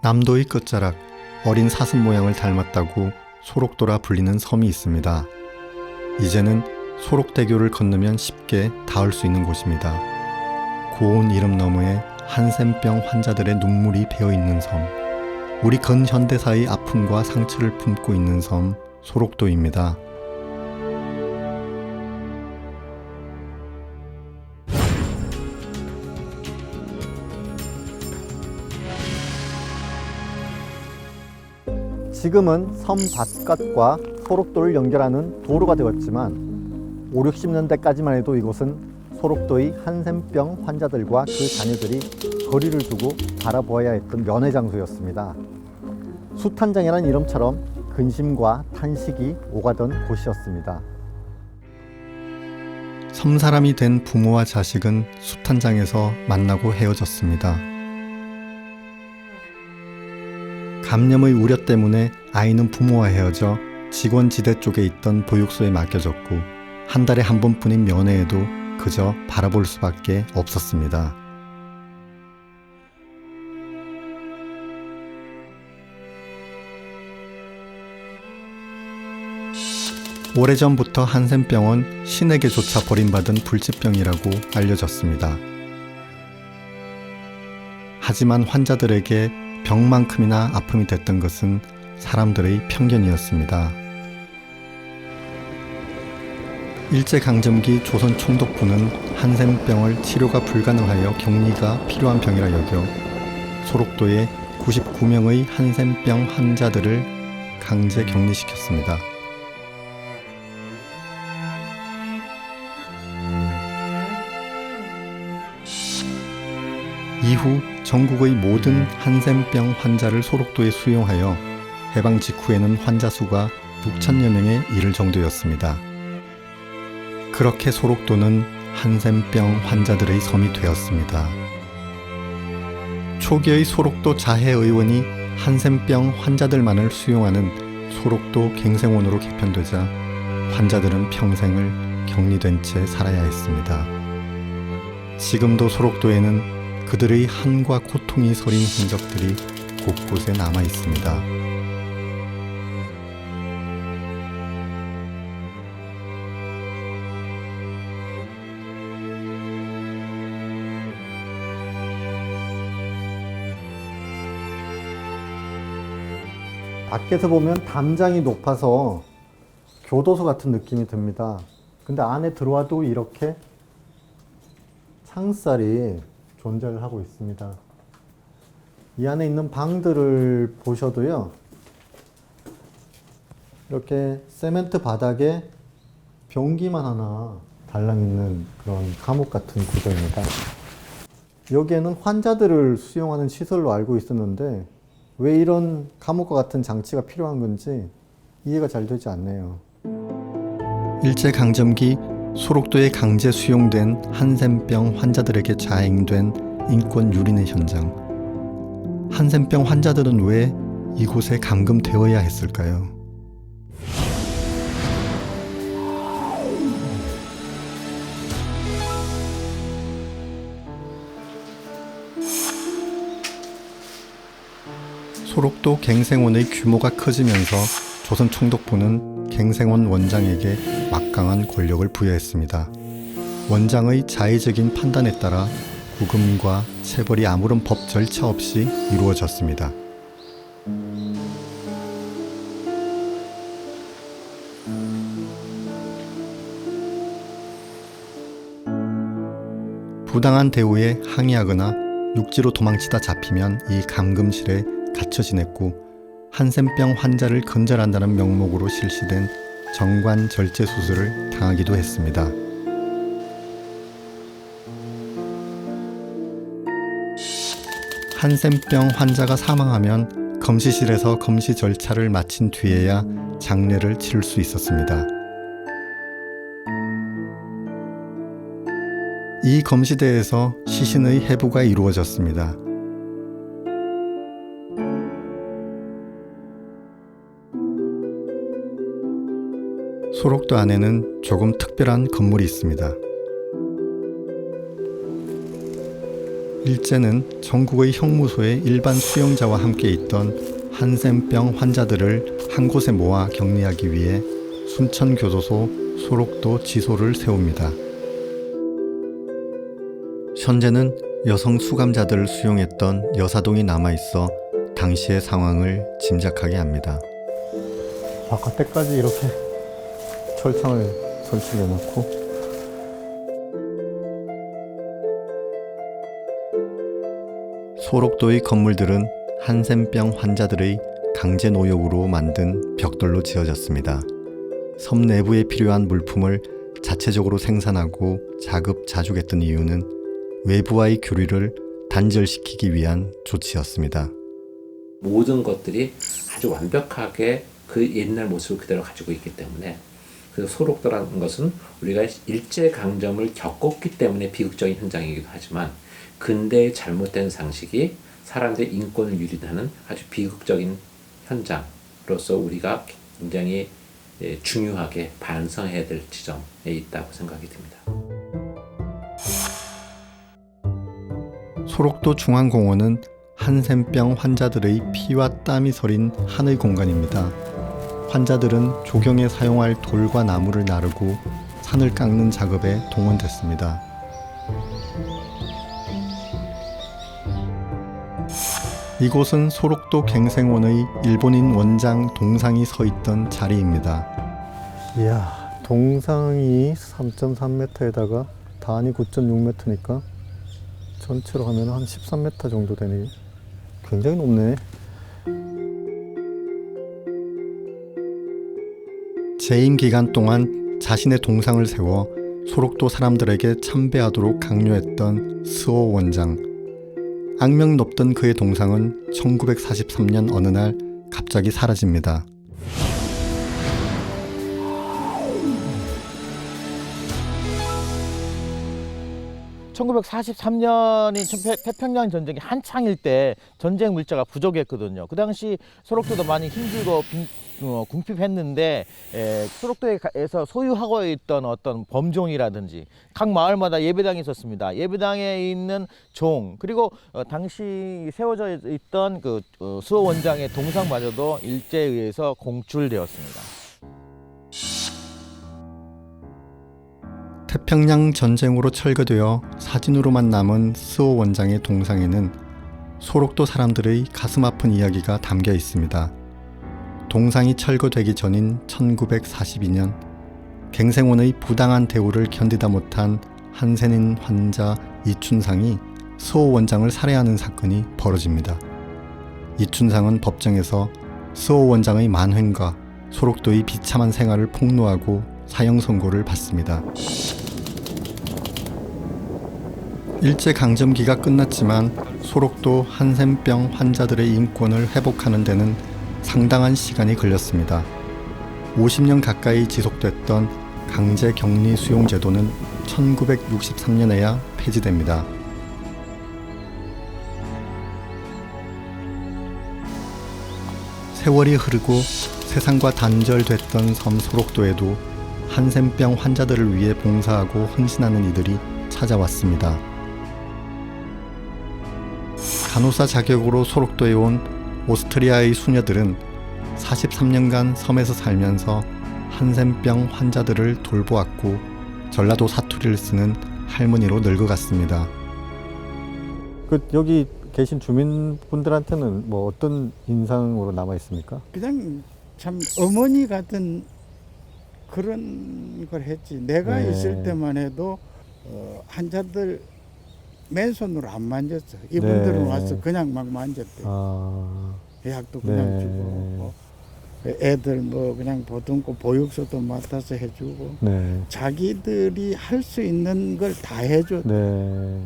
남도의 끝자락, 어린 사슴 모양을 닮았다고 소록도라 불리는 섬이 있습니다. 이제는 소록대교를 건너면 쉽게 닿을 수 있는 곳입니다. 고운 이름 너머에 한센병 환자들의 눈물이 배어있는 섬, 우리 근현대사의 아픔과 상처를 품고 있는 섬 소록도입니다. 지금은 섬 바깥과 소록도를 연결하는 도로가 되었지만 5, 60년대까지만 해도 이곳은 소록도의 한센병 환자들과 그 자녀들이 거리를 두고 바라보아야 했던 면회 장소였습니다. 숫한장이라는 이름처럼 근심과 탄식이 오가던 곳이었습니다. 섬사람이 된 부모와 자식은 숫한장에서 만나고 헤어졌습니다. 감염의 우려 때문에 아이는 부모와 헤어져 직원지대 쪽에 있던 보육소에 맡겨졌고 한 달에 한 번뿐인 면회에도 그저 바라볼 수밖에 없었습니다. 오래전부터 한센병은 신에게조차 버림받은 불치병이라고 알려졌습니다. 하지만 환자들에게 병만큼이나 아픔이 됐던 것은 사람들의 편견이었습니다. 일제강점기 조선 총독부는 한센병을 치료가 불가능하여 격리가 필요한 병이라 여겨 소록도에 99명의 한센병 환자들을 강제 격리시켰습니다. 이후 전국의 모든 한센병 환자를 소록도에 수용하여 해방 직후에는 환자 수가 6천여 명에 이를 정도였습니다. 그렇게 소록도는 한센병 환자들의 섬이 되었습니다. 초기의 소록도 자해의원이 한센병 환자들만을 수용하는 소록도 갱생원으로 개편되자 환자들은 평생을 격리된 채 살아야 했습니다. 지금도 소록도에는 그들의 한과 고통이 서린 흔적들이 곳곳에 남아 있습니다. 밖에서 보면 담장이 높아서 교도소 같은 느낌이 듭니다. 근데 안에 들어와도 이렇게 창살이 존재를 하고 있습니다. 이 안에 있는 방들을 보셔도요, 이렇게 세멘트 바닥에 변기만 하나 달랑 있는 그런 감옥 같은 구조입니다. 여기에는 환자들을 수용하는 시설로 알고 있었는데 왜 이런 감옥과 같은 장치가 필요한 건지 이해가 잘 되지 않네요. 일제강점기 소록도에 강제 수용된 한센병 환자들에게 자행된 인권 유린의 현장. 한센병 환자들은 왜 이곳에 감금되어야 했을까요? 소록도 갱생원의 규모가 커지면서 조선 총독부는 갱생원 원장에게 막강한 권력을 부여했습니다. 원장의 자의적인 판단에 따라 구금과 체벌이 아무런 법 절차 없이 이루어졌습니다. 부당한 대우에 항의하거나 육지로 도망치다 잡히면 이 감금실에 갇혀 지냈고 한센병 환자를 건절한다는 명목으로 실시된 정관 절제 수술을 당하기도 했습니다. 한센병 환자가 사망하면 검시실에서 검시 절차를 마친 뒤에야 장례를 치를 수 있었습니다. 이 검시대에서 시신의 해부가 이루어졌습니다. 소록도 안에는 조금 특별한 건물이 있습니다. 일제는 전국의 형무소에 일반 수용자와 함께 있던 한센병 환자들을 한 곳에 모아 격리하기 위해 순천교도소 소록도 지소를 세웁니다. 현재는 여성 수감자들을 수용했던 여사동이 남아있어 당시의 상황을 짐작하게 합니다. 바깥에까지 이렇게 철창을 설치해 놓고 소록도의 건물들은 한센병 환자들의 강제 노역으로 만든 벽돌로 지어졌습니다. 섬 내부에 필요한 물품을 자체적으로 생산하고 자급자족했던 이유는 외부와의 교류를 단절시키기 위한 조치였습니다. 모든 것들이 아주 완벽하게 그 옛날 모습을 그대로 가지고 있기 때문에, 그래서 소록도라는 것은 우리가 일제강점을 겪었기 때문에 비극적인 현장이기도 하지만 근대의 잘못된 상식이 사람들의 인권을 유린하는 아주 비극적인 현장으로서 우리가 굉장히 중요하게 반성해야 될 지점에 있다고 생각이 듭니다. 소록도 중앙공원은 한센병 환자들의 피와 땀이 서린 한의 공간입니다. 환자들은 조경에 사용할 돌과 나무를 나르고 산을 깎는 작업에 동원됐습니다. 이곳은 소록도 갱생원의 일본인 원장 동상이 서 있던 자리입니다. 이야, 동상이 3.3m에다가 단이 9.6m니까 전체로 하면 한 13m 정도 되네. 굉장히 높네. 재임 기간 동안 자신의 동상을 세워 소록도 사람들에게 참배하도록 강요했던 스오 원장. 악명 높던 그의 동상은 1943년 어느 날 갑자기 사라집니다. (1943년인) 태평양 전쟁이 한창일 때 전쟁 물자가 부족했거든요. 그 당시 소록도도 많이 힘들고 궁핍했는데, 소록도에서 소유하고 있던 어떤 범종이라든지 각 마을마다 예배당이 있었습니다. 예배당에 있는 종, 그리고 당시 세워져 있던 그 수호 원장의 동상마저도 일제에 의해서 공출되었습니다. 태평양 전쟁으로 철거되어 사진으로만 남은 스오 원장의 동상에는 소록도 사람들의 가슴 아픈 이야기가 담겨 있습니다. 동상이 철거되기 전인 1942년 갱생원의 부당한 대우를 견디다 못한 한센인 환자 이춘상이 스오 원장을 살해하는 사건이 벌어집니다. 이춘상은 법정에서 스오 원장의 만행과 소록도의 비참한 생활을 폭로하고 사형 선고를 받습니다. 일제강점기가 끝났지만 소록도 한센병 환자들의 인권을 회복하는 데는 상당한 시간이 걸렸습니다. 50년 가까이 지속됐던 강제 격리 수용 제도는 1963년에야 폐지됩니다. 세월이 흐르고 세상과 단절됐던 섬 소록도에도 한센병 환자들을 위해 봉사하고 헌신하는 이들이 찾아왔습니다. 간호사 자격으로 소록도에 온 오스트리아의 수녀들은 43년간 섬에서 살면서 한센병 환자들을 돌보았고 전라도 사투리를 쓰는 할머니로 늙어갔습니다. 여기 계신 주민분들한테는 뭐 어떤 인상으로 남아 있습니까? 그냥 참 어머니 같은 그런 걸 했지. 내가 네. 있을 때만 해도 환자들 맨손으로 안 만졌어. 이분들은 네. 와서 그냥 막 만졌대. 아, 약도 그냥 네. 주고, 뭐 애들 뭐 그냥 보듬고 보육소도 맡아서 해주고, 네. 자기들이 할 수 있는 걸 다 해줘. 네.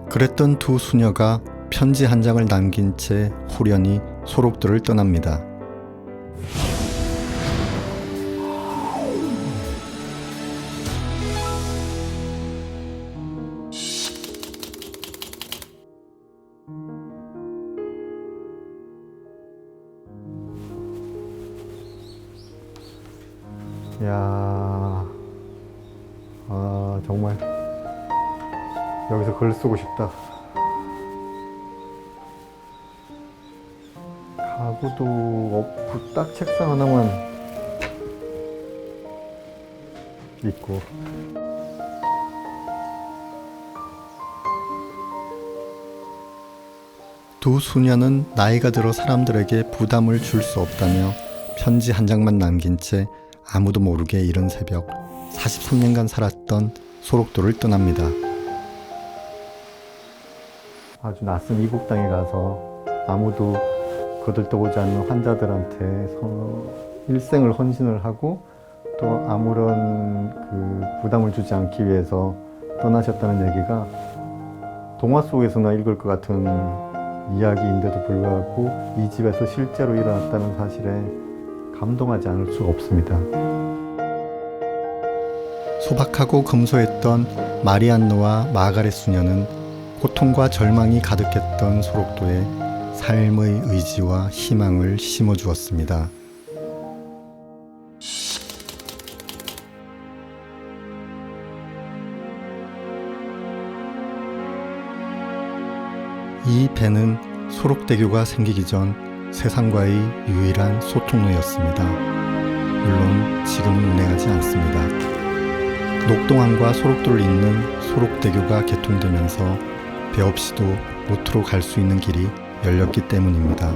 그랬던 두 수녀가 편지 한 장을 남긴 채 후련히 소록도를 떠납니다. 이야, 아, 정말 여기서 글 쓰고 싶다. 가구도 없고 딱 책상 하나만 있고. 두 수녀는 나이가 들어 사람들에게 부담을 줄 수 없다며 편지 한 장만 남긴 채 아무도 모르게 이른 새벽 43년간 살았던 소록도를 떠납니다. 아주 낯선 이국 땅에 가서 아무도 거들떠보지 않는 환자들한테 일생을 헌신을 하고 또 아무런 부담을 주지 않기 위해서 떠나셨다는 얘기가 동화 속에서나 읽을 것 같은 이야기인데도 불구하고 이 집에서 실제로 일어났다는 사실에 감동하지 않을 수가 없습니다. 소박하고 금소했던 마리안노와 마가렛 수녀는 고통과 절망이 가득했던 소록도에 삶의 의지와 희망을 심어주었습니다. 이 배는 소록대교가 생기기 전 세상과의 유일한 소통로였습니다. 물론 지금은 운행하지 않습니다. 녹동항과 소록도를 잇는 소록대교가 개통되면서 배 없이도 모토로 갈 수 있는 길이 열렸기 때문입니다.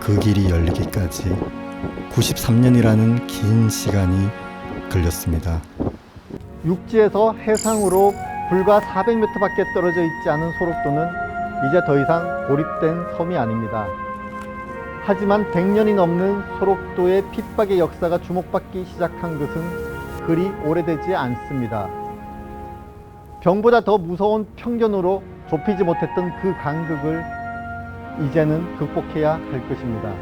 그 길이 열리기까지 93년이라는 긴 시간이 걸렸습니다. 육지에서 해상으로 불과 400m밖에 떨어져 있지 않은 소록도는 이제 더 이상 고립된 섬이 아닙니다. 하지만 100년이 넘는 소록도의 핍박의 역사가 주목받기 시작한 것은 그리 오래되지 않습니다. 병보다 더 무서운 편견으로 좁히지 못했던 그 간극을 이제는 극복해야 할 것입니다.